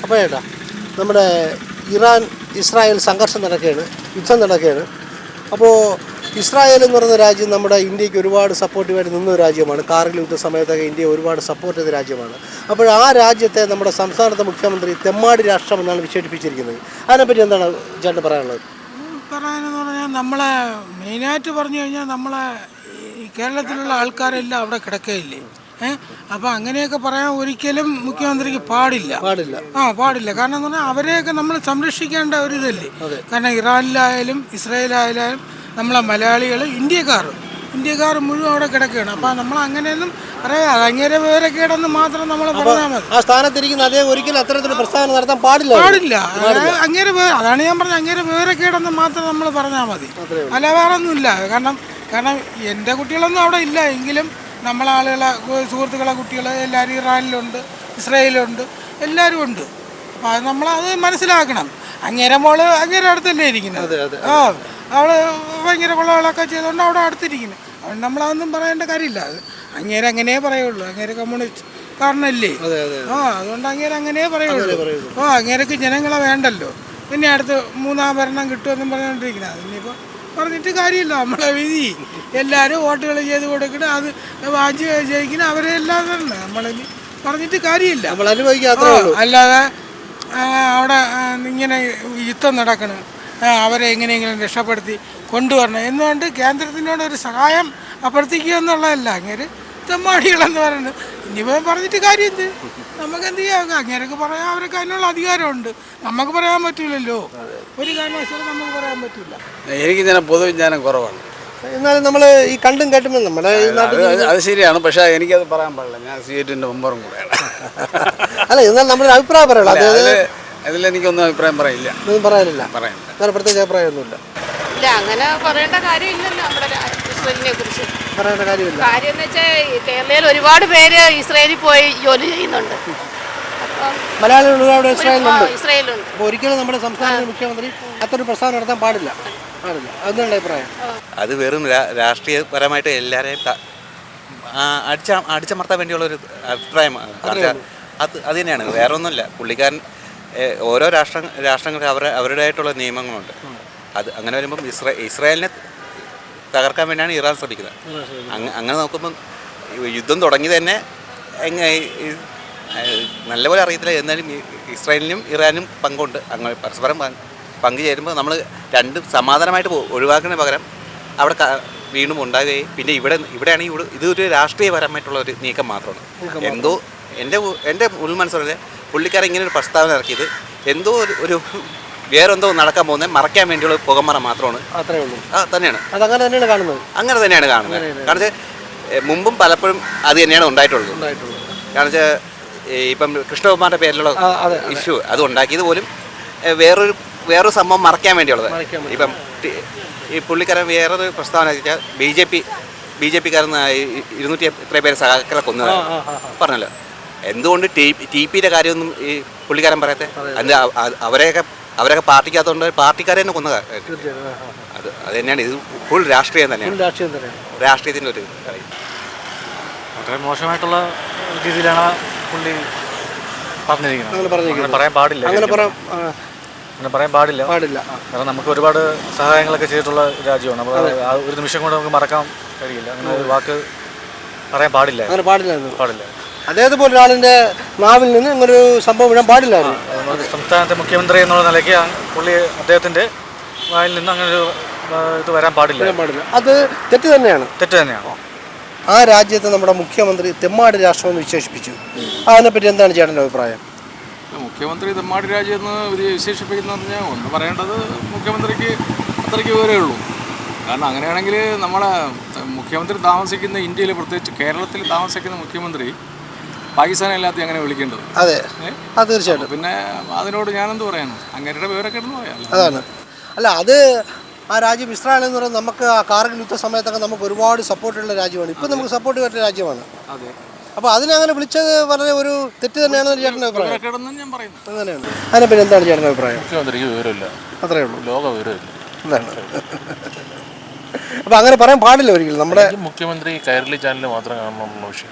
അപ്പോൾ ചേട്ടാ, നമ്മുടെ ഇറാൻ ഇസ്രായേൽ സംഘർഷം നടക്കുകയാണ്, യുദ്ധം നടക്കുകയാണ്. അപ്പോൾ ഇസ്രായേൽ എന്ന് പറയുന്ന രാജ്യം നമ്മുടെ ഇന്ത്യക്ക് ഒരുപാട് സപ്പോർട്ടീവായിട്ട് നിന്ന രാജ്യമാണ്. കാർഗിൽ യുദ്ധ സമയത്തൊക്കെ ഇന്ത്യ ഒരുപാട് സപ്പോർട്ട് ചെയ്ത രാജ്യമാണ്. അപ്പോൾ ആ രാജ്യത്തെ നമ്മുടെ സംസ്ഥാനത്തെ മുഖ്യമന്ത്രി തെമ്മാടി രാഷ്ട്രം എന്നാണ് വിശേഷിപ്പിച്ചിരിക്കുന്നത്. അതിനെപ്പറ്റി എന്താണ് ചേട്ടൻ പറയാനുള്ളത്? പറയാനെന്ന് പറഞ്ഞാൽ നമ്മളെ മെയിനായിട്ട് പറഞ്ഞു കഴിഞ്ഞാൽ നമ്മളെ ഈ കേരളത്തിലുള്ള ആൾക്കാരെല്ലാം അവിടെ കിടക്കുകയില്ലേ. അപ്പോൾ അങ്ങനെയൊക്കെ പറയാൻ ഒരിക്കലും മുഖ്യമന്ത്രിക്ക് പാടില്ല. കാരണം എന്ന് പറഞ്ഞാൽ അവരെയൊക്കെ നമ്മൾ സംരക്ഷിക്കേണ്ട ഒരു ഇതല്ലേ. കാരണം ഇറാനിലായാലും ഇസ്രായേലായാലും നമ്മളെ മലയാളികൾ ഇന്ത്യക്കാർ മുഴുവൻ അവിടെ കിടക്കുകയാണ്. അപ്പോൾ നമ്മൾ അങ്ങനെയൊന്നും പറയാം, അങ്ങേരെ വിവരക്കേടെന്ന് മാത്രം നമ്മൾ പറഞ്ഞാൽ മതി. ആ സ്ഥാനത്തിരിക്കുന്ന അദ്ദേഹം ഒരിക്കലും അത്തരത്തിലുള്ള പ്രസ്താവന നടത്താൻ പാടില്ല. അങ്ങേരെ അതാണ് ഞാൻ പറഞ്ഞത്, അങ്ങേരെ വിവരക്കേടെന്ന് മാത്രം നമ്മൾ പറഞ്ഞാൽ മതി, അല്ല വേറെ ഒന്നുമില്ല. കാരണം എൻ്റെ കുട്ടികളൊന്നും അവിടെ ഇല്ല, എങ്കിലും നമ്മളെ ആളുകളെ സുഹൃത്തുക്കളെ കുട്ടികൾ എല്ലാവരും ഇറാനിലുണ്ട്, ഇസ്രായേലുണ്ട്, എല്ലാവരും ഉണ്ട്. അപ്പോൾ അത് നമ്മളത് മനസ്സിലാക്കണം. അങ്ങേരെ മോള് അങ്ങേരെ അടുത്തല്ലേ ഇരിക്കുന്നത്. അവൾ ഭയങ്കര കൊള്ളകളൊക്കെ ചെയ്തുകൊണ്ട് അവിടെ അടുത്തിരിക്കുന്നത്. അതുകൊണ്ട് നമ്മളതൊന്നും പറയേണ്ട കാര്യമില്ല. അത് അങ്ങേരെ അങ്ങനെ പറയുള്ളൂ. അങ്ങേരെ കമ്മ്യൂണിസ്റ്റ് കാരണല്ലേ. അതുകൊണ്ട് അങ്ങേരെ അങ്ങനെ പറയുള്ളൂ. അങ്ങേരക്ക് ജനങ്ങളെ വേണ്ടല്ലോ. പിന്നെ അടുത്ത് മൂന്നാം ഭരണം കിട്ടുമെന്നും പറഞ്ഞുകൊണ്ടിരിക്കുന്നത്. അതിനിപ്പോൾ പറഞ്ഞിട്ട് കാര്യമില്ല. നമ്മളെ വിധി എല്ലാവരും വോട്ടുകൾ ചെയ്ത് കൊടുക്കണം, അത് വാങ്ങിച്ച് ജയിക്കണം, അവരെല്ലാം തന്നെ നമ്മളിനി പറഞ്ഞിട്ട് കാര്യമില്ല. അല്ലാതെ അവിടെ ഇങ്ങനെ യുദ്ധം നടക്കണം, അവരെ എങ്ങനെയെങ്കിലും രക്ഷപ്പെടുത്തി കൊണ്ടുവരണം എന്നുകൊണ്ട് കേന്ദ്രത്തിനോട് ഒരു സഹായം അഭ്യർത്ഥിക്കുക എന്നുള്ളതല്ല. അങ്ങേര് തെമ്മാടികളെന്ന് പറയുന്നത്. ഇനിയിപ്പോൾ പറഞ്ഞിട്ട് കാര്യം എന്ത്, നമുക്ക് എന്ത് ചെയ്യാം? അങ്ങേരൊക്കെ പറയാം, അവർക്ക് അതിനുള്ള അധികാരമുണ്ട്, നമുക്ക് പറയാൻ പറ്റില്ലല്ലോ. ഒരു കാരണവശാലും നമുക്ക് പറയാൻ പറ്റില്ല. എനിക്ക് ഞാൻ പൊതുവിജ്ഞാനം കുറവാണ്. എന്നാലും നമ്മൾ ഈ കണ്ടും കേട്ടുമ്പോൾ നമ്മുടെ അത് ശരിയാണ്, പക്ഷേ എനിക്കത് പറയാൻ പാടില്ല. ഞാൻ CAT-ന്റെ മെമ്പറും കൂടെയാണ്. അല്ല, എന്നാൽ നമ്മുടെ അഭിപ്രായം പറയണം. അതിലെനിക്കൊന്നും അഭിപ്രായം പറയില്ല. ഒന്നും പറയാനില്ല. പ്രത്യേക അഭിപ്രായമൊന്നുമില്ല. ഇല്ല, അങ്ങനെ പറയേണ്ട കാര്യമില്ലല്ലോ. നമ്മുടെ ഇസ്രായേലിനെ കുറിച്ച് പറയേണ്ട കാര്യമില്ല. കാര്യം എന്ന് വെച്ചാൽ കേരളയിൽ ഒരുപാട് പേര് ഇസ്രായേലിൽ പോയി ജോലി ചെയ്യുന്നുണ്ട്. മലയാളികൾ ഇസ്രായേലുണ്ട്. അപ്പോൾ ഒരിക്കലും നമ്മുടെ സംസ്ഥാന മുഖ്യമന്ത്രി അത്രയൊരു പ്രസ്താവന നടത്താൻ പാടില്ല. അതെന്താണ് അഭിപ്രായം? അത് വെറും രാഷ്ട്രീയപരമായിട്ട് എല്ലാവരെയും അടിച്ചമർത്താൻ വേണ്ടിയുള്ളൊരു അഭിപ്രായമാണ്. അത് തന്നെയാണ്, വേറെ ഒന്നുമില്ല. പുള്ളിക്കാരൻ ഓരോ രാഷ്ട്രങ്ങൾക്ക് അവരുടേതായിട്ടുള്ള നിയമങ്ങളുണ്ട്. അത് അങ്ങനെ വരുമ്പം ഇസ്രായേലിനെ തകർക്കാൻ വേണ്ടിയാണ് ഇറാൻ ശ്രമിക്കുന്നത്. അങ്ങനെ നോക്കുമ്പം യുദ്ധം തുടങ്ങി തന്നെ നല്ലപോലെ അറിയത്തില്ല. എന്നാലും ഇസ്രായേലിനും ഇറാനും പങ്കുണ്ട്. അങ്ങനെ പരസ്പരം പങ്കുചേരുമ്പോൾ നമ്മൾ രണ്ടും സമാധാനമായിട്ട് ഒഴിവാക്കുന്നതിന് പകരം അവിടെ വീണ്ടും ഉണ്ടാകുകയും പിന്നെ ഇവിടെയാണെങ്കിൽ ഇതൊരു രാഷ്ട്രീയപരമായിട്ടുള്ള ഒരു നീക്കം മാത്രമാണ്. എന്തോ എൻ്റെ ഉൾമനസ്സറിലെ പുള്ളിക്കാരൻ ഇങ്ങനെ ഒരു പ്രസ്താവന ഇറക്കിയത് എന്തോ ഒരു വേറെന്തോ നടക്കാൻ പോകുന്നത് മറയ്ക്കാൻ വേണ്ടിയുള്ള പുകമറ മാത്രമാണ്. അത്രേ ഉള്ളൂ. തന്നെയാണ് അങ്ങനെ തന്നെയാണ് കാണുന്നത്. കാരണം വെച്ചാൽ മുമ്പും പലപ്പോഴും അത് തന്നെയാണ് ഉണ്ടായിട്ടുള്ളത്. കാരണം വെച്ചാൽ ഇപ്പം കൃഷ്ണകുമാറിൻ്റെ പേരിലുള്ള ഇഷ്യൂ അത് ഉണ്ടാക്കിയത് പോലും വേറൊരു സംഭവം മറയ്ക്കാൻ വേണ്ടിയുള്ളത്. ഇപ്പം ഈ പുള്ളിക്കാരൻ വേറൊരു പ്രസ്താവന വെച്ചാൽ ബി ജെ പിക്കാരൻ 200 എത്ര പേര് സഹാക്കളെ കൊന്നത് പറഞ്ഞല്ലോ. എന്തുകൊണ്ട് TP-യുടെ കാര്യമൊന്നും ഈ പുള്ളിക്കാരൻ പറയത്തെ? അവരൊക്കെ പാർട്ടിക്കകത്തുകൊണ്ട് പാർട്ടിക്കാരെ തന്നെ കൊന്നതാണ്. അത് തന്നെയാണ്. ഇത് ഫുൾ രാഷ്ട്രീയം തന്നെയാണ്. രാഷ്ട്രീയത്തിൻ്റെ ഒരു കാര്യം. വളരെ മോശമായിട്ടുള്ള രീതിയിലാണ് പുള്ളി പറഞ്ഞിരിക്കുന്നത്. പറയാൻ പാടില്ല, അങ്ങനെ പറയാൻ പാടില്ല. കാരണം നമുക്ക് ഒരുപാട് സഹായങ്ങളൊക്കെ ചെയ്തിട്ടുള്ള രാജ്യമാണ്. അപ്പോൾ ഒരു നിമിഷം കൊണ്ട് നമുക്ക് മറക്കാൻ കഴിയില്ല. അങ്ങനെ ഒരു വാക്ക് പറയാൻ പാടില്ല. അദ്ദേഹത്തെ പോലെ ഒരാളിൻ്റെ നാവിൽ നിന്ന് ഇങ്ങനൊരു സംഭവം ഇടാൻ പാടില്ലായിരുന്നു. സംസ്ഥാനത്തെ മുഖ്യമന്ത്രി എന്നുള്ള നിലയ്ക്ക് അദ്ദേഹത്തിൻ്റെ വായിൽ നിന്ന് അങ്ങനെ ഒരു ഇത് വരാൻ പാടില്ല. അത് തെറ്റ് തന്നെയാണ്. ആ രാജ്യത്തെ നമ്മുടെ മുഖ്യമന്ത്രി തെമ്മാടി രാഷ്ട്രം എന്ന് വിശേഷിപ്പിച്ചു. അതിനെപ്പറ്റി എന്താണ് ചേട്ടൻ്റെ അഭിപ്രായം? മുഖ്യമന്ത്രി തെമ്മാടി രാജ്യം എന്ന് വിശേഷിപ്പിക്കുന്ന പറഞ്ഞാൽ ഒന്ന് പറയേണ്ടത് മുഖ്യമന്ത്രിക്ക് അത്രയ്ക്ക് വിവരമേ ഉള്ളൂ. കാരണം അങ്ങനെയാണെങ്കിൽ നമ്മളെ മുഖ്യമന്ത്രി താമസിക്കുന്ന ഇന്ത്യയിൽ, പ്രത്യേകിച്ച് കേരളത്തിൽ താമസിക്കുന്ന മുഖ്യമന്ത്രി പാകിസ്ഥാനല്ലാത്ത അങ്ങനെ വിളിക്കേണ്ടത്. അതെ, അത് തീർച്ചയായിട്ടും. പിന്നെ അതിനോട് ഞാനെന്ത് പറയാനാണ്, അങ്ങനെയുടെ വിവരമൊക്കെ ഇടുന്നു പറയാം. അതാണ്. അല്ല, അത് ആ രാജ്യം ഇസ്രായേൽ എന്ന് പറയുന്നത് നമുക്ക് ആ കാർഗിൽ യുദ്ധ സമയത്തൊക്കെ നമുക്ക് ഒരുപാട് സപ്പോർട്ടുള്ള രാജ്യമാണ്. ഇപ്പം നമുക്ക് സപ്പോർട്ട് പറ്റിയ രാജ്യമാണ്. അതെ. അപ്പോൾ അതിനങ്ങനെ വിളിച്ചത് വളരെ ഒരു തെറ്റ് തന്നെയാണെന്ന് ചേട്ടൻ്റെ അഭിപ്രായം? ഞാൻ പറയുന്നത് അങ്ങനെയാണ്. അതിനെപ്പറ്റി എന്താണ് ചേട്ടൻ്റെ അഭിപ്രായം? മുഖ്യമന്ത്രിക്ക് വിവരമില്ല, അത്രേ ഉള്ളൂ. ലോക വിവരമില്ല. എന്താണ്? അപ്പോൾ അങ്ങനെ പറയാൻ പാടില്ല ഒരിക്കലും. നമ്മുടെ മുഖ്യമന്ത്രി കൈരളി ചാനൽ മാത്രം കാണണമെന്നുള്ള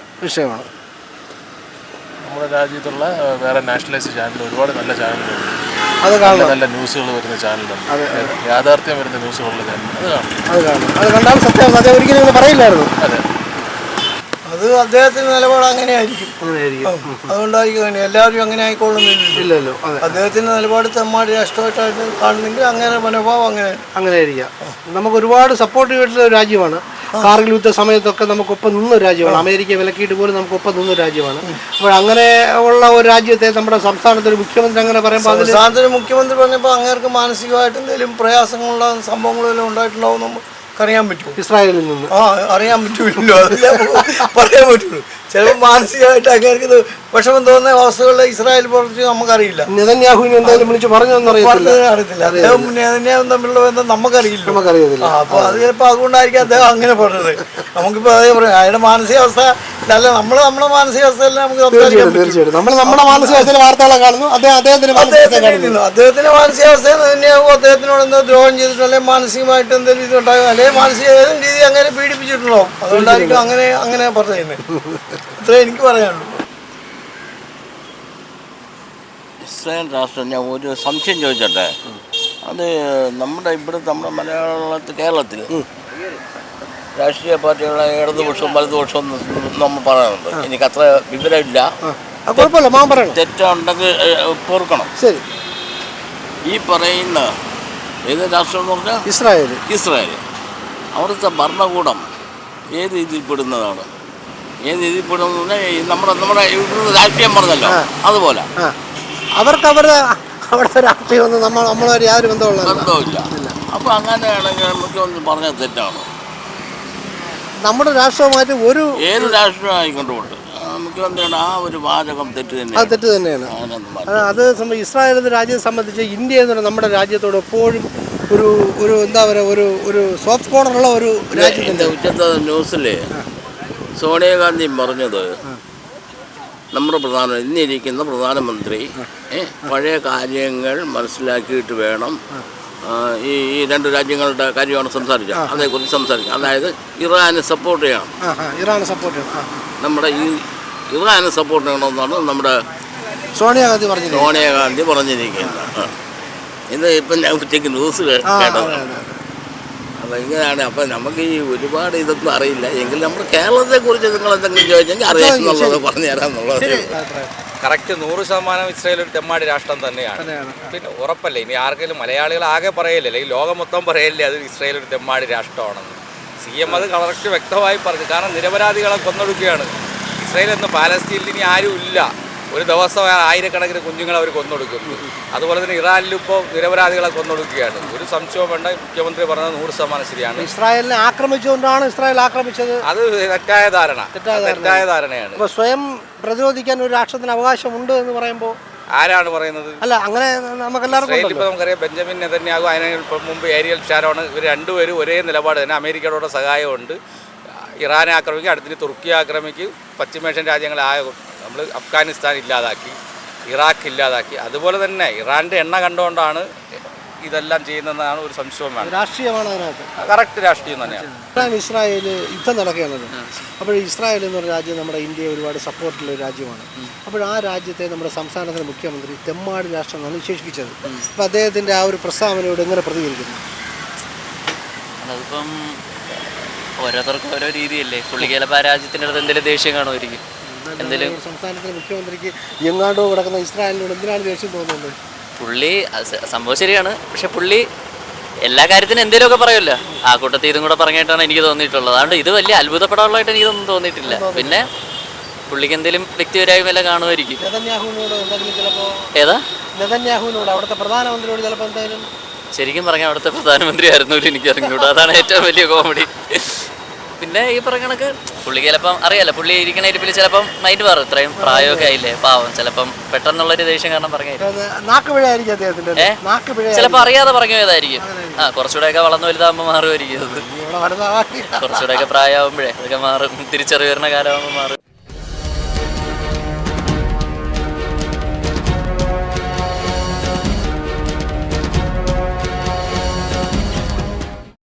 വിഷയമാണ്. നമ്മുടെ രാജ്യത്തുള്ള വേറെ നാഷണലൈസ്ഡ് ചാനൽ ഒരുപാട് നല്ല ചാനലുകളുണ്ട്. അത് കാണണം. നല്ല ന്യൂസുകൾ വരുന്ന ചാനലുണ്ട്, യാഥാർത്ഥ്യം വരുന്ന ന്യൂസുകളുള്ള ചാനൽ അത് കാണണം. അത് കണ്ടാൽ സത്യം അത് ഒരിക്കലും നിങ്ങൾ പറയില്ലായിരുന്നു. അതെ. അത് അദ്ദേഹത്തിന്റെ നിലപാട് അങ്ങനെയായിരിക്കും. അതുകൊണ്ടായിരിക്കും എല്ലാവരും അങ്ങനെ ആയിക്കൊള്ളുന്നില്ലല്ലോ. അദ്ദേഹത്തിന്റെ നിലപാട് തെമ്മാടി രാഷ്ട്രീയമായിട്ടായിട്ട് കാണുന്നെങ്കിൽ അങ്ങനെ മനോഭാവം അങ്ങനെ ആയിരിക്കാം. നമുക്ക് ഒരുപാട് സപ്പോർട്ട് ചെയ്തിട്ടുള്ള ഒരു രാജ്യമാണ്. കാർഗിൽ യുദ്ധ സമയത്തൊക്കെ നമുക്കൊപ്പം നിന്നൊരു രാജ്യമാണ്. അമേരിക്ക വിലക്കിയിട്ട് പോലും നമുക്കൊപ്പം നിന്നൊരു രാജ്യമാണ്. അപ്പോൾ അങ്ങനെ ഉള്ള ഒരു രാജ്യത്തെ നമ്മുടെ സംസ്ഥാനത്തൊരു മുഖ്യമന്ത്രി അങ്ങനെ പറയുമ്പോൾ സംസ്ഥാനത്തിന് മുഖ്യമന്ത്രി പറഞ്ഞപ്പോൾ അങ്ങേർക്ക് മാനസികമായിട്ട് എന്തെങ്കിലും പ്രയാസങ്ങളുള്ള സംഭവങ്ങളെല്ലാം ഉണ്ടായിട്ടുണ്ടാവും നമുക്കറിയാൻ പറ്റുമോ? ഇസ്രായേലിൽ നിന്ന് അറിയാൻ പറ്റുമല്ലോ, അതല്ലേ പറയാൻ പറ്റുള്ളൂ. ചിലപ്പോൾ മാനസികമായിട്ട് അങ്ങേർക്ക് ഇത് വിഷമം തോന്നുന്ന അവസ്ഥകളിൽ ഇസ്രായേൽ പ്രവർത്തിച്ച് നമുക്കറിയില്ല. നെതന്യാഹുവിനെ എന്തായാലും വിളിച്ച് പറഞ്ഞൊന്നും അറിയത്തില്ല. അദ്ദേഹം നെതന്യാഹുവും തമ്മിലുള്ള ബന്ധം നമുക്കറിയില്ല. അപ്പോൾ അത് ചിലപ്പോൾ അതുകൊണ്ടായിരിക്കും അദ്ദേഹം അങ്ങനെ പറഞ്ഞത്. നമുക്കിപ്പോൾ അതേ പറയാം, അയാളുടെ മാനസികാവസ്ഥ അല്ല, നമ്മുടെ മാനസികാവസ്ഥയിൽ നമുക്ക് തീർച്ചയായിട്ടും നമ്മുടെ മാനസികാവസ്ഥയിലെ വാർത്തകളെ കാണുന്നു. അദ്ദേഹത്തിന്റെ മാനസികാവസ്ഥ നെതന്യാഹു അദ്ദേഹത്തിനോട് എന്തോ ദ്രോഹം ചെയ്തിട്ടുള്ള മാനസികമായിട്ട് എന്തെങ്കിലും ഇതുണ്ടാകും, അല്ലെങ്കിൽ മാനസിക ഏതെങ്കിലും രീതി അങ്ങനെ പീഡിപ്പിച്ചിട്ടുണ്ടോ, അതുകൊണ്ടായിരിക്കും അങ്ങനെ പറയുന്നത്. ഇത്രേ എനിക്ക് പറയാനുള്ളൂ. ഇസ്രായേൽ രാഷ്ട്രം, ഞാൻ ഒരു സംശയം ചോദിച്ചോട്ടെ. അത് നമ്മുടെ മലയാളത്തിൽ കേരളത്തിൽ രാഷ്ട്രീയ പാർട്ടികളുടെ ഇടതുപക്ഷവും വലതുപക്ഷവും നമ്മൾ പറയാറുണ്ട്. എനിക്കത്ര വിവരമില്ല, തെറ്റുണ്ടെങ്കിൽ പൊറുക്കണം. ശരി. ഈ പറയുന്ന ഏത് രാഷ്ട്രം എന്ന് പറഞ്ഞാൽ ഇസ്രായേൽ അവിടുത്തെ ഭരണകൂടം ഏത് രീതിയിൽപ്പെടുന്നതാണ്? ഏത് രീതിയിൽപ്പെടുന്ന നമ്മുടെ ഇവിടുന്ന് രാഷ്ട്രീയം പറഞ്ഞല്ലോ അതുപോലെ അവർക്ക് അവിടുത്തെ രാഷ്ട്രീയമൊന്നും നമ്മളൊരു യാതൊരു ബന്ധമില്ല. അപ്പോൾ അങ്ങനെയാണെങ്കിൽ മുഖ്യമന്ത്രി പറഞ്ഞത് തെറ്റാണ്. നമ്മുടെ രാഷ്ട്രീയമായിട്ട് ഏത് രാഷ്ട്രീയം ആയിക്കൊണ്ടുപോട്ട് മുഖ്യമന്ത്രിയുടെ ആ ഒരു വാചകം തെറ്റ് തന്നെയാണ്. അത് ഇസ്രായേൽ എന്ന രാജ്യത്തെ സംബന്ധിച്ച് ഇന്ത്യ എന്ന് പറയുന്നത് നമ്മുടെ രാജ്യത്തോട് എപ്പോഴും ഒരു എന്താ പറയുക ഒരു സോഫ്റ്റ് കോർണറുള്ള ഒരു രാജ്യം. ഉച്ചത്തെ ന്യൂസിൽ സോണിയാഗാന്ധി പറഞ്ഞത് നമ്മുടെ ഇന്നിരിക്കുന്ന പ്രധാനമന്ത്രി പഴയ കാര്യങ്ങൾ മനസ്സിലാക്കിയിട്ട് വേണം ഈ രണ്ട് രാജ്യങ്ങളുടെ കാര്യമാണ് സംസാരിച്ചത്, അതേക്കുറിച്ച് സംസാരിക്കുക. അതായത് ഇറാനെ സപ്പോർട്ട് ചെയ്യണം, നമ്മുടെ ഈ ഇറാനെ സപ്പോർട്ട് ചെയ്യണമെന്നാണ് നമ്മുടെ സോണിയാഗാന്ധി പറഞ്ഞിരിക്കുന്നത്. ഇത് ഇപ്പം ഞാൻ ഉച്ചയ്ക്ക് ന്യൂസ് കേട്ടത്. അപ്പോൾ ഇങ്ങനെയാണ്. അപ്പം നമുക്ക് ഈ ഒരുപാട് ഇതൊന്നും അറിയില്ല, എങ്കിൽ നമ്മുടെ കേരളത്തെക്കുറിച്ച് നിങ്ങൾ എന്തെങ്കിലും ചോദിച്ചെങ്കിൽ അറിയാമെന്നുള്ളത് പറഞ്ഞു തരാമെന്നുള്ളത്. കറക്റ്റ് 100% ഇസ്രായേൽ ഒരു തെമ്മാടി രാഷ്ട്രം തന്നെയാണ്. പിന്നെ ഉറപ്പല്ലേ, ഇനി ആർക്കെങ്കിലും മലയാളികൾ ആകെ പറയല്ലേ, അല്ലെങ്കിൽ ലോകം മൊത്തം പറയല്ലേ അത് ഇസ്രായേൽ ഒരു തെമ്മാടി രാഷ്ട്രമാണെന്ന്. CM അത് കറക്റ്റ് വ്യക്തമായി പറഞ്ഞു. കാരണം നിരപരാധികളെ കൊന്നൊടുക്കുകയാണ് ഇസ്രായേൽ എന്ന്. പാലസ്തീനിൽ ഇനി ആരും ഇല്ല, ഒരു ദിവസം ആയിരക്കണക്കിന് കുഞ്ഞുങ്ങളെ അവർ കൊന്നൊടുക്കുന്നു. അതുപോലെ തന്നെ ഇറാനിലും ഇപ്പോൾ നിരപരാധികളെ കൊന്നൊടുക്കുകയാണ്. ഒരു സംശയവും വേണ്ട, മുഖ്യമന്ത്രി പറഞ്ഞത് 100% ശരിയാണ്. ഇസ്രായേലിനെ ആക്രമിച്ചുകൊണ്ടാണ് ഇസ്രായേൽ ആക്രമിച്ചത്. അത് തെറ്റായ ധാരണയാണ്. സ്വയം പ്രതിരോധിക്കാൻ ഒരു രാഷ്ട്രത്തിന് അവകാശമുണ്ട് എന്ന് പറയുമ്പോൾ ആരാണ് പറയുന്നത്? അല്ല, അങ്ങനെ നമുക്കെല്ലാവർക്കും ഇപ്പോൾ നമുക്കറിയാം, ബെഞ്ചമിൻ നെതന്യാഹു, അതിന് മുമ്പ് ഏരിയൽ ഷാരോൺ, ഇവർ രണ്ടുപേരും ഒരേ നിലപാട് തന്നെ. അമേരിക്കയുടെ സഹായമുണ്ട്. ഇറാനെ ആക്രമിക്കും, അടുത്തിന് തുർക്കിയെ ആക്രമിക്കും, പശ്ചിമേഷ്യൻ രാജ്യങ്ങളെ നമ്മൾ അഫ്ഗാനിസ്ഥാൻ ഇല്ലാതാക്കി, ഇറാഖ് ഇല്ലാതാക്കി. അതുപോലെ തന്നെ ഇറാൻ്റെ എണ്ണ കണ്ടുകൊണ്ടാണ് ഇതെല്ലാം ചെയ്യുന്നതെന്നാണ് ഒരു സംശയം വേണം. രാഷ്ട്രീയമാണ് അതിനകത്ത്. കറക്റ്റ് രാഷ്ട്രീയം തന്നെയാണ്. ഇസ്രായേൽ യുദ്ധം നടക്കുകയാണല്ലോ. അപ്പോൾ ഇസ്രായേൽ എന്ന് പറഞ്ഞ രാജ്യം നമ്മുടെ ഇന്ത്യയെ ഒരുപാട് സപ്പോർട്ടുള്ള ഒരു രാജ്യമാണ്. അപ്പോൾ ആ രാജ്യത്തെ നമ്മുടെ സംസ്ഥാനത്തിൻ്റെ മുഖ്യമന്ത്രി തെമ്മാടി രാഷ്ട്രം എന്നാണ് വിശേഷിപ്പിച്ചത്. അപ്പോൾ അദ്ദേഹത്തിൻ്റെ ആ ഒരു പ്രസ്താവനയോട് എങ്ങനെ പ്രതികരിക്കുന്നു? അതിപ്പം ഓരോരുത്തർക്കും ഓരോ രീതിയല്ലേ. പുള്ളി ചിലപ്പോൾ ആ രാജ്യത്തിൻ്റെ അടുത്ത് എന്തെങ്കിലും ദേഷ്യം കാണുമായിരിക്കും. എന്തെങ്കിലും സംസ്ഥാനത്തിൻ്റെ മുഖ്യമന്ത്രിക്ക് എങ്ങാണ്ടോ കിടക്കുന്ന ഇസ്രായേലിനോട് എന്തിനാണ് ദേഷ്യം തോന്നുന്നത്? പുള്ളി സംഭവം ശരിയാണ്, പക്ഷെ പുള്ളി എല്ലാ കാര്യത്തിനും എന്തെങ്കിലുമൊക്കെ പറയുമല്ലോ. ആ കൂട്ടത്തിൽ ഇതും കൂടെ പറഞ്ഞിട്ടാണ് എനിക്ക് തോന്നിയിട്ടുള്ളത്. അതുകൊണ്ട് ഇത് വലിയ അത്ഭുതപ്പെടാനുള്ളതായിട്ട് എനിക്കൊന്നും തോന്നിയിട്ടില്ല. പിന്നെ പുള്ളിക്ക് എന്തെങ്കിലും വ്യക്തിപരമായും കാണുമായിരിക്കും. ഏതാ നെതന്യാഹുവിനോട്, അവിടുത്തെ പ്രധാനമന്ത്രിയോട് ചിലപ്പോൾ എന്തായാലും. ശരിക്കും പറഞ്ഞാൽ അവിടുത്തെ പ്രധാനമന്ത്രി ആയിരുന്നു എനിക്ക് അറിഞ്ഞൂടാ. അതാണ് ഏറ്റവും വലിയ കോമഡി. പിന്നെ ഈ പറഞ്ഞ കണക്ക് പുള്ളിക്ക് ചിലപ്പം അറിയാലോ, പുള്ളി ഇരിക്കണ ഇരിപ്പിൽ ചിലപ്പം മൈൻഡ് മാറും. ഇത്രയും പ്രായമൊക്കെ ആയില്ലേ, പാവം. ചിലപ്പം പെട്ടെന്നുള്ളൊരു ദേഷ്യം കാരണം ചിലപ്പോൾ അറിയാതെ പറഞ്ഞു പോയതായിരിക്കും. കുറച്ചുകൂടെയൊക്കെ വളർന്നു വലുതാകുമ്പോൾ മാറുമായിരിക്കും. അത് കുറച്ചുകൂടെയൊക്കെ പ്രായമാകുമ്പോഴേ അതൊക്കെ മാറും. തിരിച്ചറിവ് വരുന്ന കാലമാകുമ്പോൾ മാറും.